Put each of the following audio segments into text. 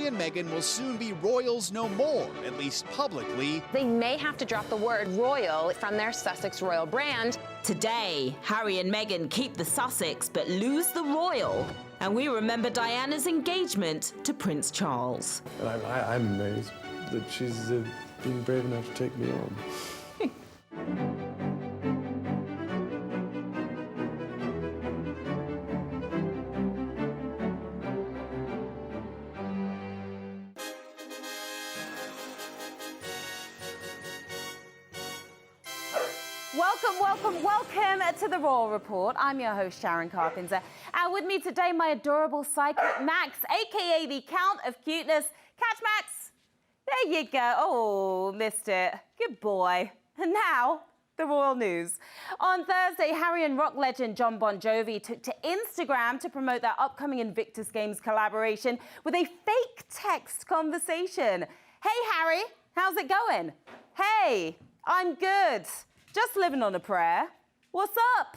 Harry and Meghan will soon be royals no more, at least publicly. They may have to drop the word royal from their Sussex royal brand. Today, Harry and Meghan keep the Sussex but lose the royal. And we remember Diana's engagement to Prince Charles. I'm amazed that she's being brave enough to take me on. Welcome to the Royal Report. I'm your host, Sharon Carpenter. And with me today, my adorable sidekick, Max, a.k.a. the Count of Cuteness. Catch Max. There you go. Oh, missed it. Good boy. And now, the royal news. On Thursday, Harry and rock legend Jon Bon Jovi took to Instagram to promote their upcoming Invictus Games collaboration with a fake text conversation. Hey, Harry, how's it going? Hey, I'm good. Just living on a prayer. What's up?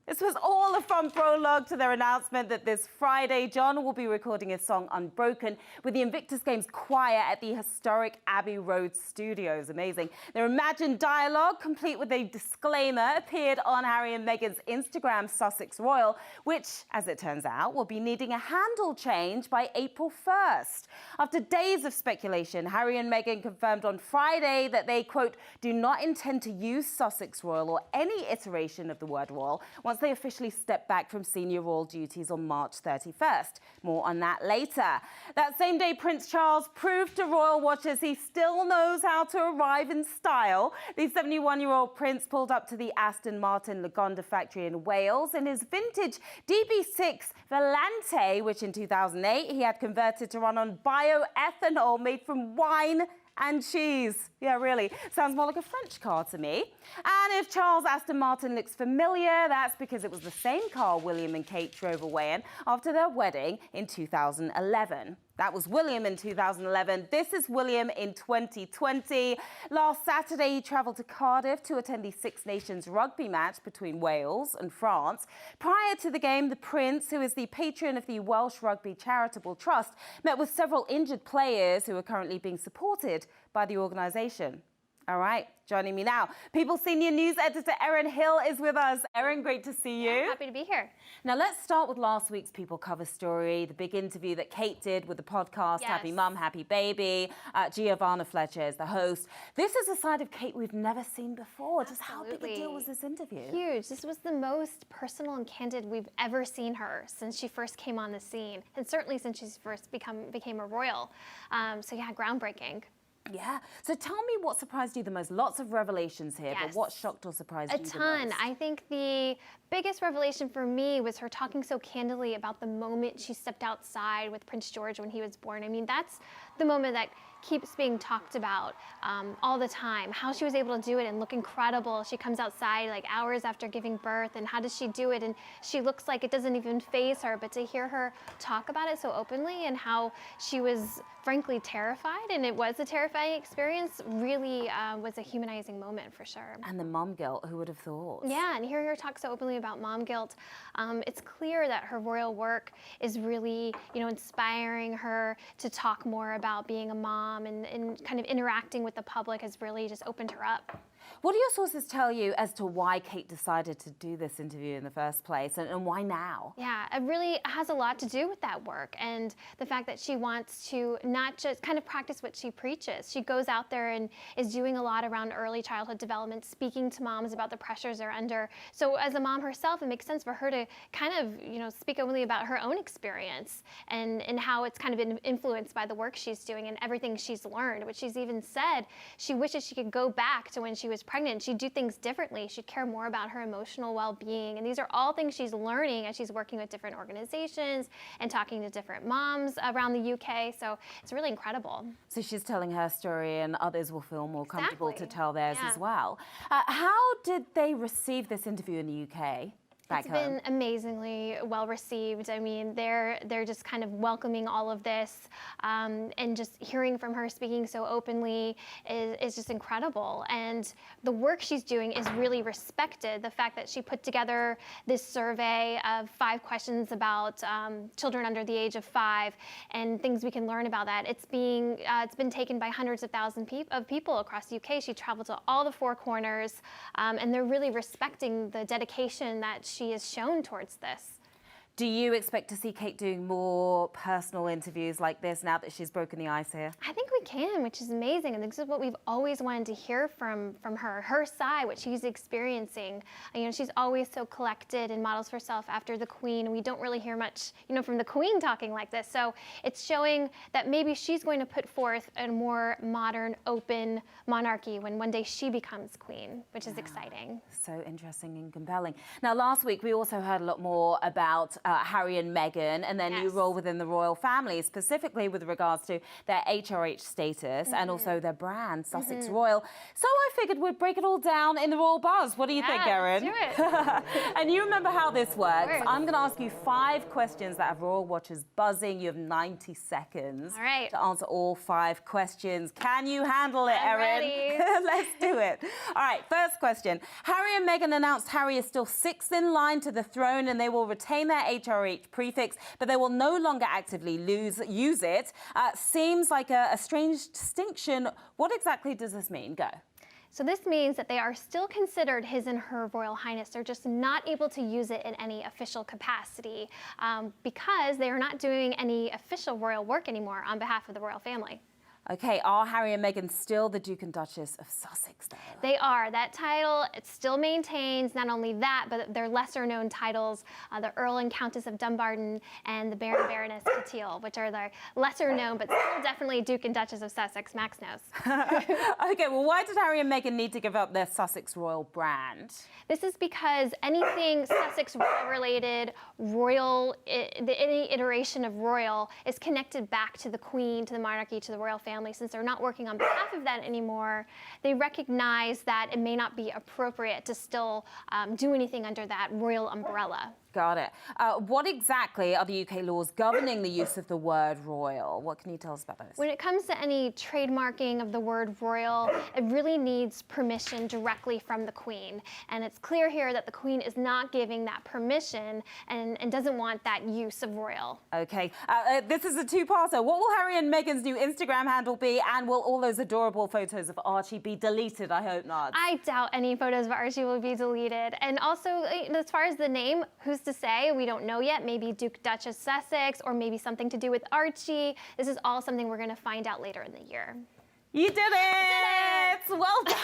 This was all a fun prologue to their announcement that this Friday, Jon will be recording his song Unbroken with the Invictus Games choir at the historic Abbey Road studios. Amazing. Their imagined dialogue, complete with a disclaimer, appeared on Harry and Meghan's Instagram Sussex Royal, which, as it turns out, will be needing a handle change by April 1st. After days of speculation, Harry and Meghan confirmed on Friday that they, quote, do not intend to use Sussex Royal or any iteration of the word royal once they officially step back from senior royal duties on March 31st. More on that later. That same day, Prince Charles proved to royal watchers he still knows how to arrive in style. The 71-year-old prince pulled up to the Aston Martin Lagonda factory in Wales in his vintage DB6 Volante, which in 2008 he had converted to run on bioethanol made from wine and cheese. Yeah, really. Sounds more like a French car to me. And if Charles' Aston Martin looks familiar, that's because it was the same car William and Kate drove away in after their wedding in 2011. That was William in 2011. This is William in 2020. Last Saturday, he travelled to Cardiff to attend the Six Nations rugby match between Wales and France. Prior to the game, the Prince, who is the patron of the Welsh Rugby Charitable Trust, met with several injured players who are currently being supported by the organisation. All right, joining me now, People senior news editor Erin Hill is with us. Erin, great to see you. Yeah, happy to be here. Now, let's start with last week's People cover story, the big interview that Kate did with the podcast, Yes. Happy Mum, Happy Baby. Giovanna Fletcher is the host. This is a side of Kate we've never seen before. Just how big a deal was this interview? Huge. This was the most personal and candid we've ever seen her since she first came on the scene, and certainly since she first became a royal. So yeah, groundbreaking. Yeah. So tell me what surprised you the most. Lots of revelations here, Yes. but what shocked or surprised you the most? A ton. I think the biggest revelation for me was her talking so candidly about the moment she stepped outside with Prince George when he was born. I mean, that's the moment that keeps being talked about all the time. How she was able to do it and look incredible. She comes outside like hours after giving birth, and how does she do it? And she looks like it doesn't even faze her, but to hear her talk about it so openly and how she was frankly terrified, and it was a terrifying experience, really was a humanizing moment for sure. And the mom guilt, who would have thought? Yeah, and hearing her talk so openly about mom guilt, it's clear that her royal work is really, inspiring her to talk more about being a mom, and kind of interacting with the public has really just opened her up. What do your sources tell you as to why Kate decided to do this interview in the first place, and why now? Yeah, it really has a lot to do with that work and the fact that she wants to not just kind of practice what she preaches. She goes out there and is doing a lot around early childhood development, speaking to moms about the pressures they're under. So as a mom herself, it makes sense for her to kind of, speak openly about her own experience and how it's kind of been influenced by the work she's doing and everything she's learned, which she's even said she wishes she could go back to when she was pregnant. She'd do things differently. She'd care more about her emotional well-being. And these are all things she's learning as she's working with different organizations and talking to different moms around the UK. So it's really incredible. So she's telling her story and others will feel more comfortable to tell theirs Yeah. as well. How did they receive this interview in the UK? back home? It's been amazingly well received. I mean, they're just kind of welcoming all of this, and just hearing from her speaking so openly is just incredible. And the work she's doing is really respected. The fact that she put together this survey of 5 questions about children under the age of 5 and things we can learn about that. It's been taken by hundreds of thousands of people across the UK. She traveled to all the 4 corners, and they're really respecting the dedication that she has shown towards this. Do you expect to see Kate doing more personal interviews like this now that she's broken the ice here? I think we can, which is amazing. And this is what we've always wanted to hear from her side, what she's experiencing. You know, she's always so collected and models herself after the Queen. And we don't really hear much, you know, from the Queen talking like this. So it's showing that maybe she's going to put forth a more modern, open monarchy when one day she becomes Queen, which is exciting. So interesting and compelling. Now, last week, we also heard a lot more about Harry and Meghan and their new role within the royal family, specifically with regards to their HRH status and also their brand, Sussex Royal. So I figured we'd break it all down in the Royal Buzz. What do you think, Erin? Let's do it. And you remember how this works. I'm going to ask you 5 questions that have royal watchers buzzing. You have 90 seconds to answer all 5 questions. Can you handle it, Erin? Ready. Let's do it. All right, first question. Harry and Meghan announced Harry is still 6th in line to the throne and they will retain their HRH prefix, but they will no longer actively use it. Seems like a strange distinction. What exactly does this mean? Go. So this means that they are still considered His and Her Royal Highness. They're just not able to use it in any official capacity because they are not doing any official royal work anymore on behalf of the royal family. Okay, are Harry and Meghan still the Duke and Duchess of Sussex, though? They are. That title, it still maintains not only that, but their lesser-known titles, the Earl and Countess of Dumbarton and the Baron and Baroness Cotille, which are the lesser-known, but still definitely Duke and Duchess of Sussex. Max knows. Okay, well, why did Harry and Meghan need to give up their Sussex Royal brand? This is because anything Sussex Royal-related, any iteration of royal is connected back to the Queen, to the monarchy, to the royal family. Since they're not working on behalf of that anymore, they recognize that it may not be appropriate to still do anything under that royal umbrella. Got it. What exactly are the UK laws governing the use of the word royal? What can you tell us about those? When it comes to any trademarking of the word royal, it really needs permission directly from the Queen. And it's clear here that the Queen is not giving that permission and doesn't want that use of royal. Okay. This is a 2-parter. What will Harry and Meghan's new Instagram handle be? And will all those adorable photos of Archie be deleted? I hope not. I doubt any photos of Archie will be deleted. And also, as far as the name, who's to say? We don't know yet. Maybe Duke Duchess Sussex, or maybe something to do with Archie. This is all something we're going to find out later in the year. You did it! Well done,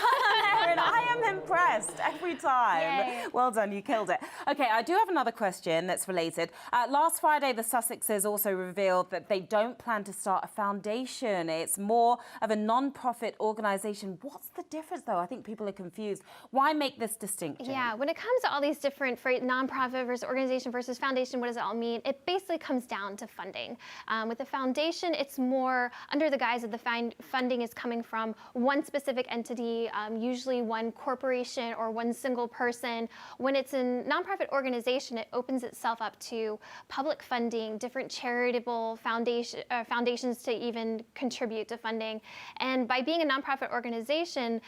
Erin. I am impressed every time. Yay. Well done, you killed it. Okay, I do have another question that's related. Last Friday, the Sussexes also revealed that they don't plan to start a foundation. It's more of a non-profit organisation. What's the difference, though? I think people are confused. Why make this distinction? Yeah, when it comes to all these different non-profit versus organization versus foundation, what does it all mean? It basically comes down to funding. With the foundation, it's more under the guise of the funding is coming from one specific entity, usually one corporation or one single person. When it's a nonprofit organization, it opens itself up to public funding, different charitable foundations to even contribute to funding. And by being a nonprofit organization,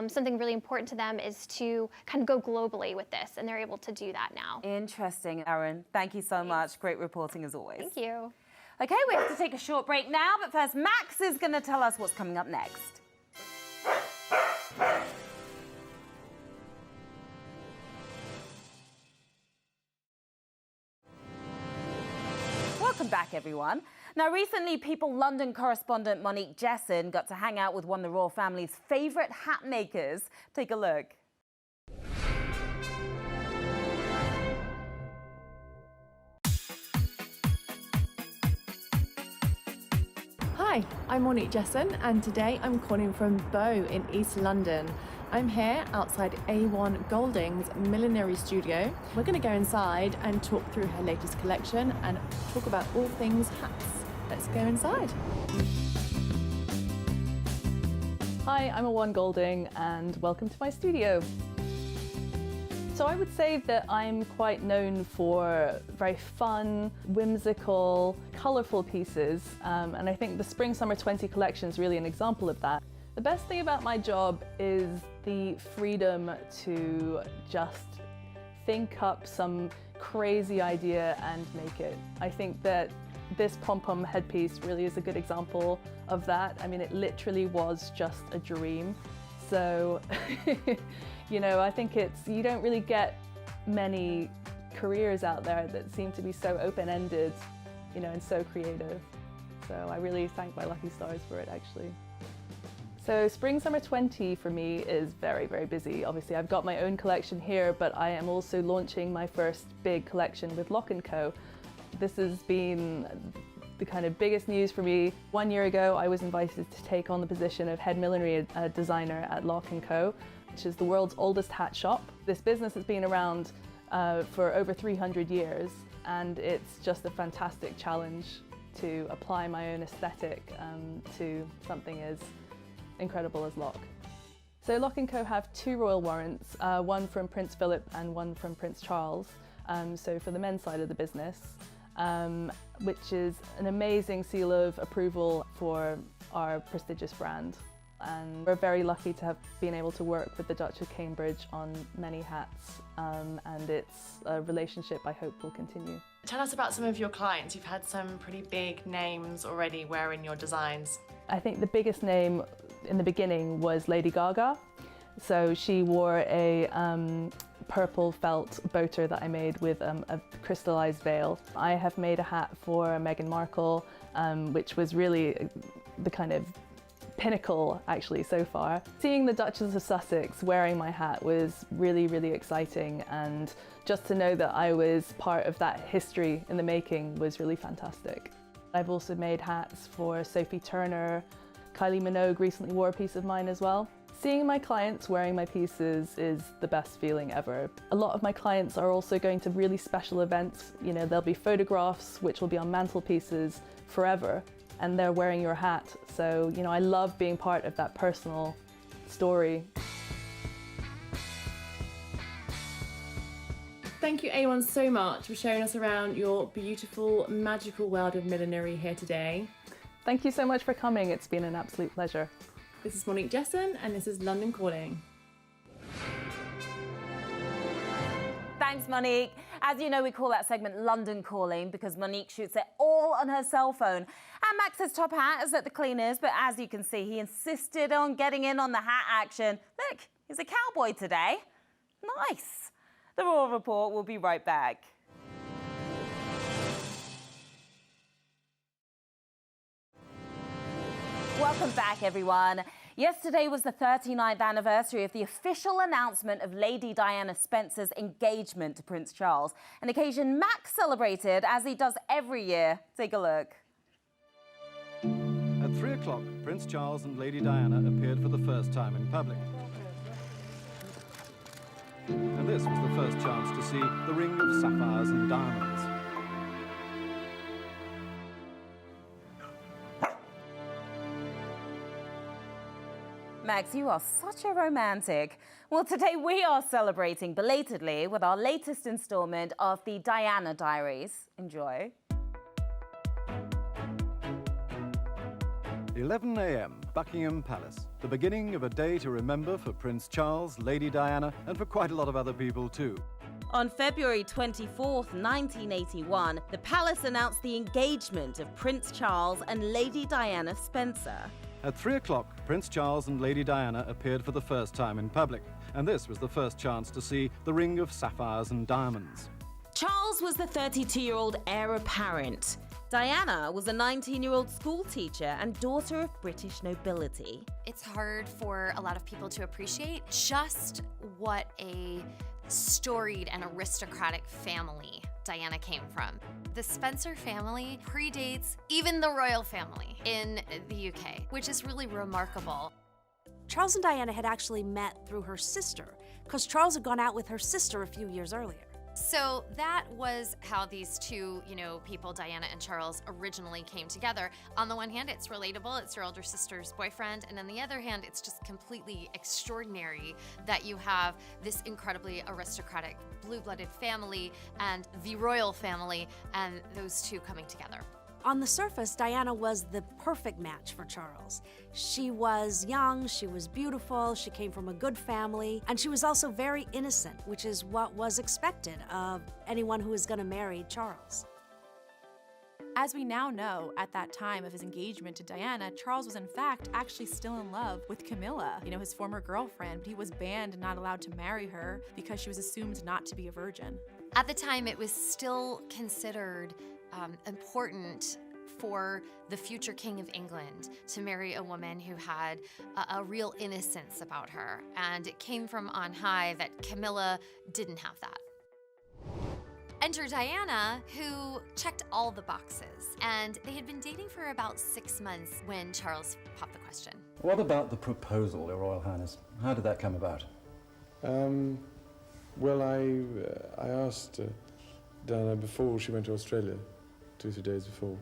something really important to them is to kind of go globally with this, and they're able to do that now. Interesting, Erin. Thank you so much. Great reporting as always. Thank you. Okay, we have to take a short break now, but first, Max is going to tell us what's coming up next. Welcome back, everyone. Now, recently, People London correspondent Monique Jesson got to hang out with one of the royal family's favourite hat makers. Take a look. Hi, I'm Monique Jesson and today I'm calling from Bow in East London. I'm here outside A1 Golding's millinery studio. We're going to go inside and talk through her latest collection and talk about all things hats. Let's go inside. Hi, I'm A1 Golding and welcome to my studio. So I would say that I'm quite known for very fun, whimsical, colourful pieces, and I think the Spring Summer 20 collection is really an example of that. The best thing about my job is the freedom to just think up some crazy idea and make it. I think that this pom-pom headpiece really is a good example of that. I mean, it literally was just a dream. So, you know, I think you don't really get many careers out there that seem to be so open-ended, you know, and so creative. So I really thank my lucky stars for it, actually. So Spring Summer 20 for me is very, very busy. Obviously, I've got my own collection here, but I am also launching my first big collection with Lock & Co. This has been the kind of biggest news for me. 1 year ago, I was invited to take on the position of head millinery designer at Lock & Co, which is the world's oldest hat shop. This business has been around for over 300 years, and it's just a fantastic challenge to apply my own aesthetic to something as incredible as Lock. So Lock & Co have 2 royal warrants, one from Prince Philip and one from Prince Charles, so for the men's side of the business, which is an amazing seal of approval for our prestigious brand. And we're very lucky to have been able to work with the Duchess of Cambridge on many hats, and it's a relationship I hope will continue. Tell us about some of your clients. You've had some pretty big names already wearing your designs. I think the biggest name in the beginning was Lady Gaga. So she wore a purple felt boater that I made with a crystallized veil. I have made a hat for Meghan Markle, which was really the kind of pinnacle actually so far. Seeing the Duchess of Sussex wearing my hat was really, really exciting, and just to know that I was part of that history in the making was really fantastic. I've also made hats for Sophie Turner. Kylie Minogue recently wore a piece of mine as well. Seeing my clients wearing my pieces is the best feeling ever. A lot of my clients are also going to really special events. You know, there'll be photographs which will be on mantelpieces forever, and they're wearing your hat. So, you know, I love being part of that personal story. Thank you, A1, so much for showing us around your beautiful, magical world of millinery here today. Thank you so much for coming. It's been an absolute pleasure. This is Monique Jesson, and this is London Calling. Thanks, Monique. As you know, we call that segment London Calling because Monique shoots it all on her cell phone. And Max's top hat is at the cleaners, but as you can see, he insisted on getting in on the hat action. Look, he's a cowboy today. Nice. The Royal Report will be right back. Welcome back, everyone. Yesterday was the 39th anniversary of the official announcement of Lady Diana Spencer's engagement to Prince Charles, an occasion Max celebrated as he does every year. Take a look. At 3 o'clock, Prince Charles and Lady Diana appeared for the first time in public. And this was the first chance to see the ring of sapphires and diamonds. Max, you are such a romantic. Well, today we are celebrating belatedly with our latest installment of the Diana Diaries. Enjoy. 11 a.m., Buckingham Palace. The beginning of a day to remember for Prince Charles, Lady Diana, and for quite a lot of other people too. On February 24th, 1981, the palace announced the engagement of Prince Charles and Lady Diana Spencer. At 3 o'clock, Prince Charles and Lady Diana appeared for the first time in public, and this was the first chance to see the ring of sapphires and diamonds. Charles was the 32-year-old heir apparent. Diana was a 19-year-old school teacher and daughter of British nobility. It's hard for a lot of people to appreciate just what a storied and aristocratic family Diana came from. The Spencer family predates even the royal family in the UK, which is really remarkable. Charles and Diana had actually met through her sister, because Charles had gone out with her sister a few years earlier. So that was how these two, people, Diana and Charles, originally came together. On the one hand, it's relatable, it's your older sister's boyfriend, and on the other hand, it's just completely extraordinary that you have this incredibly aristocratic, blue-blooded family and the royal family, and those two coming together. On the surface, Diana was the perfect match for Charles. She was young, she was beautiful, she came from a good family, and she was also very innocent, which is what was expected of anyone who was going to marry Charles. As we now know, at that time of his engagement to Diana, Charles was in fact actually still in love with Camilla, his former girlfriend, but he was banned and not allowed to marry her because she was assumed not to be a virgin. At the time, it was still considered important for the future King of England to marry a woman who had a real innocence about her. And it came from on high that Camilla didn't have that. Enter Diana, who checked all the boxes. And they had been dating for about 6 months when Charles popped the question. What about the proposal, Your Royal Highness? How did that come about? Well, I asked Diana before she went to Australia, 2-3 days before,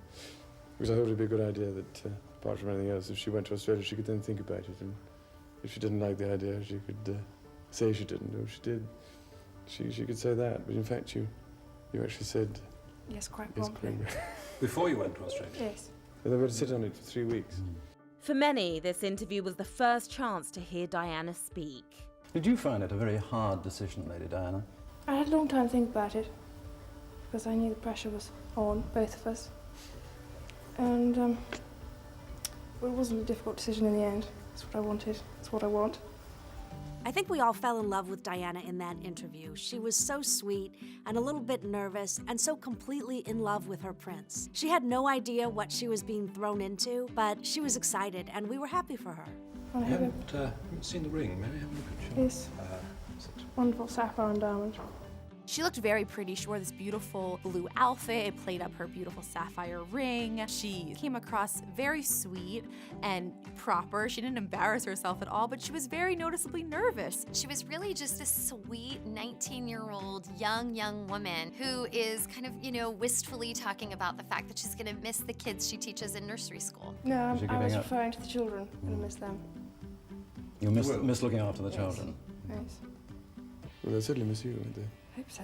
because I thought it'd be a good idea that, apart from anything else, if she went to Australia, she could then think about it, and if she didn't like the idea, she could say she didn't, or if she did, she could say that. But in fact, you actually said Yes, quite promptly. Before you went to Australia? Yes. And they were to sit on it for 3 weeks. For many, this interview was the first chance to hear Diana speak. Did you find it a very hard decision, Lady Diana? I had a long time to think about it because I knew the pressure was on both of us. And it wasn't a difficult decision in the end. It's what I wanted. It's what I want. I think we all fell in love with Diana in that interview. She was so sweet and a little bit nervous and so completely in love with her prince. She had no idea what she was being thrown into, but she was excited and we were happy for her. You haven't seen the ring. May I have a look at your... Yes. Wonderful sapphire and diamond. She looked very pretty. She wore this beautiful blue outfit. It played up her beautiful sapphire ring. She came across very sweet and proper. She didn't embarrass herself at all, but she was very noticeably nervous. She was really just a sweet 19-year-old young woman who is kind of, wistfully talking about the fact that she's going to miss the kids she teaches in nursery school. No, I was referring to the children. I'm going to miss them. You miss looking after the children? Yes. Well, they certainly miss you, won't they? I hope so.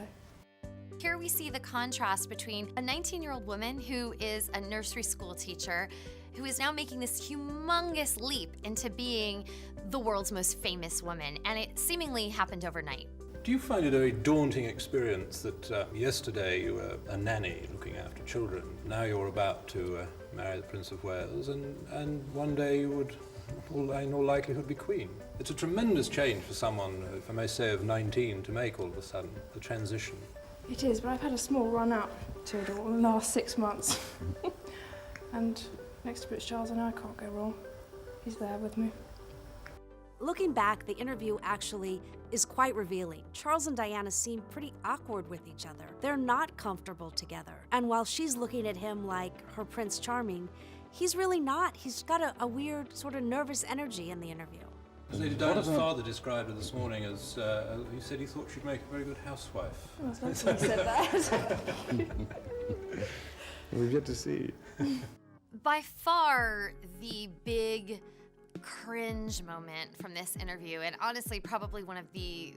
Here we see the contrast between a 19-year-old woman who is a nursery school teacher who is now making this humongous leap into being the world's most famous woman, and it seemingly happened overnight. Do you find it a very daunting experience that yesterday you were a nanny looking after children, now you're about to marry the Prince of Wales, and one day you would, in all likelihood, be Queen? It's a tremendous change for someone, if I may say, of 19 to make all of a sudden, the transition. It is, but I've had a small run up to it all in the last 6 months. And next to Prince Charles and I can't go wrong. He's there with me. Looking back, the interview actually is quite revealing. Charles and Diana seem pretty awkward with each other. They're not comfortable together. And while she's looking at him like her Prince Charming, he's really not. He's got a weird, sort of nervous energy in the interview. Lady Diana's father described her this morning as, he said he thought she'd make a very good housewife. Oh, that's why he said that. We've yet to see. By far, the big cringe moment from this interview, and honestly probably one of the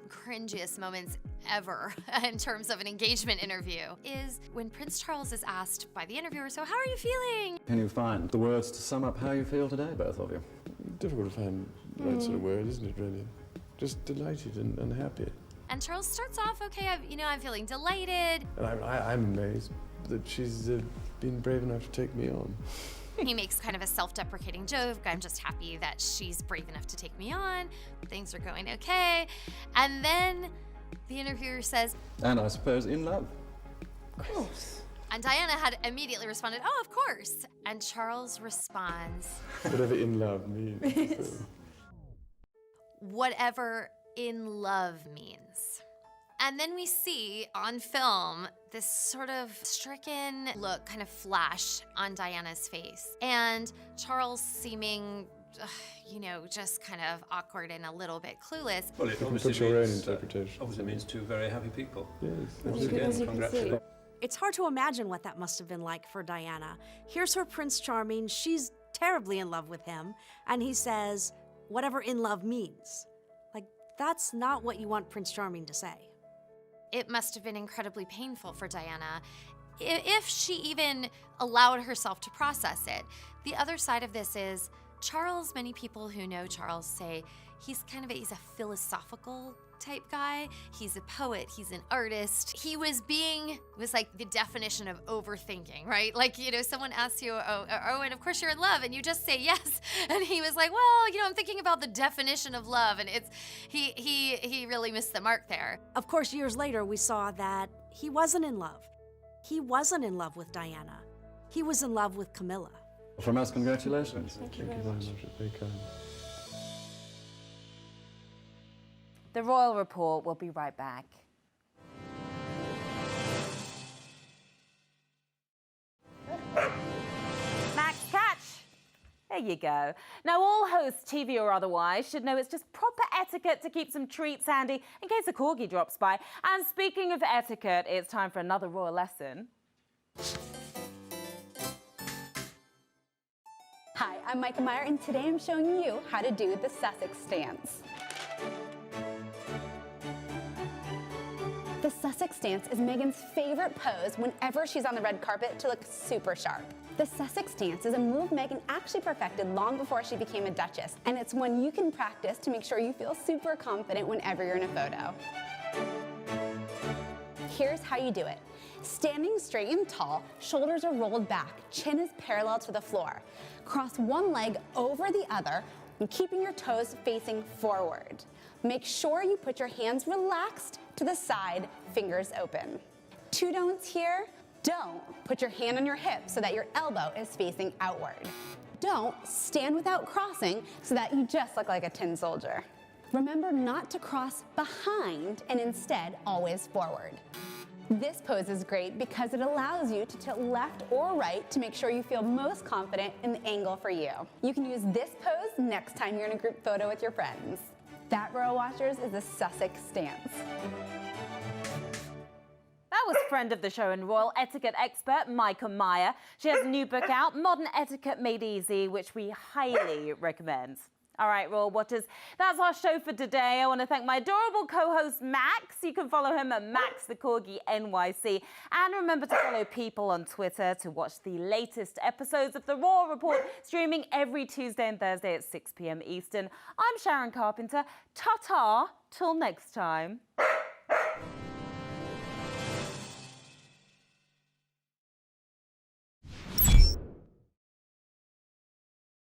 cringiest moments ever in terms of an engagement interview, is when Prince Charles is asked by the interviewer, so how are you feeling? Can you find the words to sum up how you feel today, both of you? Difficult to find the right sort of word, isn't it, really? Just delighted and happy. And Charles starts off, okay, I'm feeling delighted. And I'm amazed that she's been brave enough to take me on. He makes kind of a self-deprecating joke. I'm just happy that she's brave enough to take me on. Things are going okay. And then the interviewer says, And I suppose in love. Of course. And Diana had immediately responded, oh, of course. And Charles responds, Whatever in love means. Whatever in love means. And then we see on film this sort of stricken look kind of flash on Diana's face. And Charles seeming you know, just kind of awkward and a little bit clueless. Well, it You can obviously put your own means, interpretation. obviously means two very happy people. Yes, Once absolutely. again, congratulations. It's hard to imagine what that must have been like for Diana. Here's her Prince Charming, she's terribly in love with him, and he says, whatever in love means. Like, that's not what you want Prince Charming to say. It must have been incredibly painful for Diana, if she even allowed herself to process it. The other side of this is, Charles, many people who know Charles say he's a philosophical type guy. He's a poet, he's an artist. He was like the definition of overthinking, right? Like, you know, someone asks you, oh, and of course you're in love, and you just say yes. And he was like, well, you know, I'm thinking about the definition of love, and he really missed the mark there. Of course, years later, we saw that he wasn't in love. He wasn't in love with Diana. He was in love with Camilla. From us, congratulations. Thank you very much. Very kind. The Royal Report will be right back. Max, catch! There you go. Now, all hosts, TV or otherwise, should know it's just proper etiquette to keep some treats handy in case a corgi drops by. And speaking of etiquette, it's time for another royal lesson. Hi, I'm Micah Meyer, and today I'm showing you how to do the Sussex stance. The Sussex stance is Meghan's favorite pose whenever she's on the red carpet to look super sharp. The Sussex stance is a move Meghan actually perfected long before she became a duchess, and it's one you can practice to make sure you feel super confident whenever you're in a photo. Here's how you do it. Standing straight and tall, shoulders are rolled back, chin is parallel to the floor. Cross one leg over the other, and keeping your toes facing forward. Make sure you put your hands relaxed to the side, fingers open. Two don'ts here. Don't put your hand on your hip so that your elbow is facing outward. Don't stand without crossing so that you just look like a tin soldier. Remember not to cross behind and instead always forward. This pose is great because it allows you to tilt left or right to make sure you feel most confident in the angle for you. You can use this pose next time you're in a group photo with your friends. That, Royal Watchers, is the Sussex stance. That was friend of the show and royal etiquette expert, Micah Meyer. She has a new book out, Modern Etiquette Made Easy, which we highly recommend. All right, Royal Watchers, that's our show for today. I want to thank my adorable co-host, Max. You can follow him at Max the Corgi NYC. And remember to follow People on Twitter to watch the latest episodes of The Royal Report, streaming every Tuesday and Thursday at 6 p.m. Eastern. I'm Sharon Carpenter. Ta-ta, till next time.